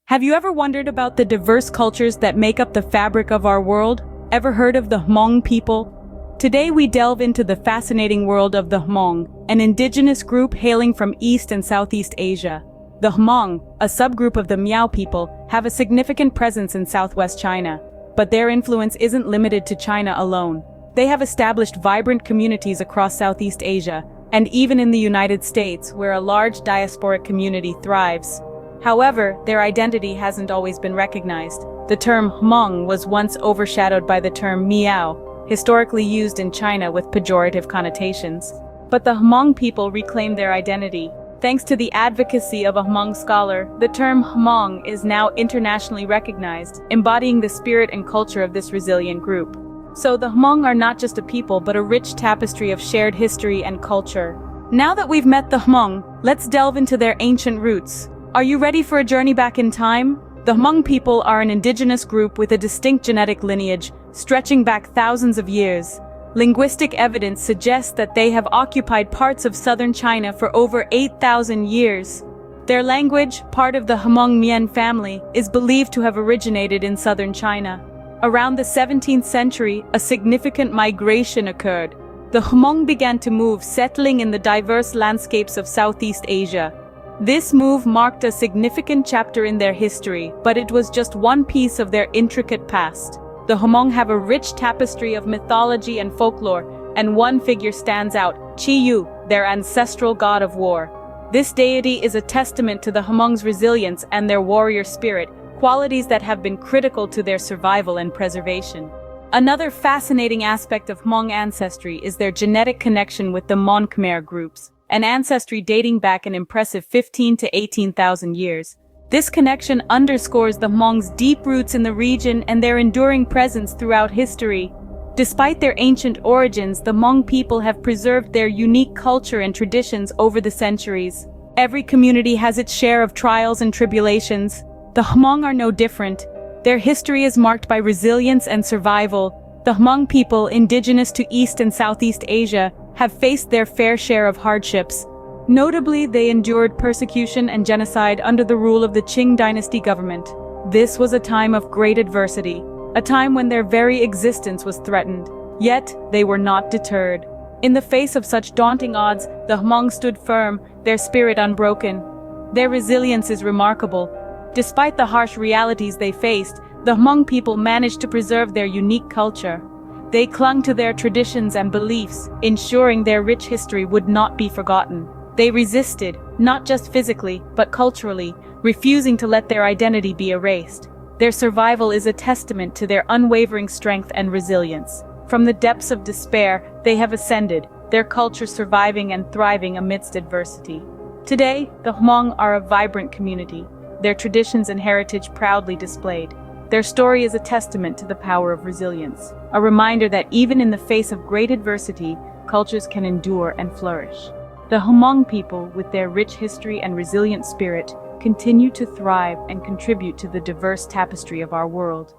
Have you ever wondered about the diverse cultures that make up the fabric of our world? Ever heard of the Hmong people? Today we delve into the fascinating world of the Hmong, an indigenous group hailing from East and Southeast Asia. The Hmong, a subgroup of the Miao people, have a significant presence in southwest China. But their influence isn't limited to China alone. They have established vibrant communities across Southeast Asia, and even in the United States, where a large diasporic community thrives. However, their identity hasn't always been recognized. The term Hmong was once overshadowed by the term Miao, historically used in China with pejorative connotations. But the Hmong people reclaim their identity. Thanks to the advocacy of a Hmong scholar, the term Hmong is now internationally recognized, embodying the spirit and culture of this resilient group. So the Hmong are not just a people but a rich tapestry of shared history and culture. Now that we've met the Hmong, let's delve into their ancient roots. Are you ready for a journey back in time? The Hmong people are an indigenous group with a distinct genetic lineage, stretching back thousands of years. Linguistic evidence suggests that they have occupied parts of southern China for over 8,000 years. Their language, part of the Hmong Mien family, is believed to have originated in southern China. Around the 17th century, a significant migration occurred. The Hmong began to move, settling in the diverse landscapes of Southeast Asia. This move marked a significant chapter in their history, but it was just one piece of their intricate past. The Hmong have a rich tapestry of mythology and folklore, and one figure stands out, Qi Yu, their ancestral god of war. This deity is a testament to the Hmong's resilience and their warrior spirit, qualities that have been critical to their survival and preservation. Another fascinating aspect of Hmong ancestry is their genetic connection with the Mon Khmer groups, an ancestry dating back an impressive 15 to 18,000 years. This connection underscores the Hmong's deep roots in the region and their enduring presence throughout history. Despite their ancient origins, the Hmong people have preserved their unique culture and traditions over the centuries. Every community has its share of trials and tribulations. The Hmong are no different. Their history is marked by resilience and survival. The Hmong people, indigenous to East and Southeast Asia, have faced their fair share of hardships. Notably, they endured persecution and genocide under the rule of the Qing dynasty government. This was a time of great adversity, a time when their very existence was threatened. Yet, they were not deterred. In the face of such daunting odds, the Hmong stood firm, their spirit unbroken. Their resilience is remarkable. Despite the harsh realities they faced, the Hmong people managed to preserve their unique culture. They clung to their traditions and beliefs, ensuring their rich history would not be forgotten. They resisted, not just physically, but culturally, refusing to let their identity be erased. Their survival is a testament to their unwavering strength and resilience. From the depths of despair, they have ascended, their culture surviving and thriving amidst adversity. Today, the Hmong are a vibrant community, their traditions and heritage proudly displayed. Their story is a testament to the power of resilience, a reminder that even in the face of great adversity, cultures can endure and flourish. The Hmong people, with their rich history and resilient spirit, continue to thrive and contribute to the diverse tapestry of our world.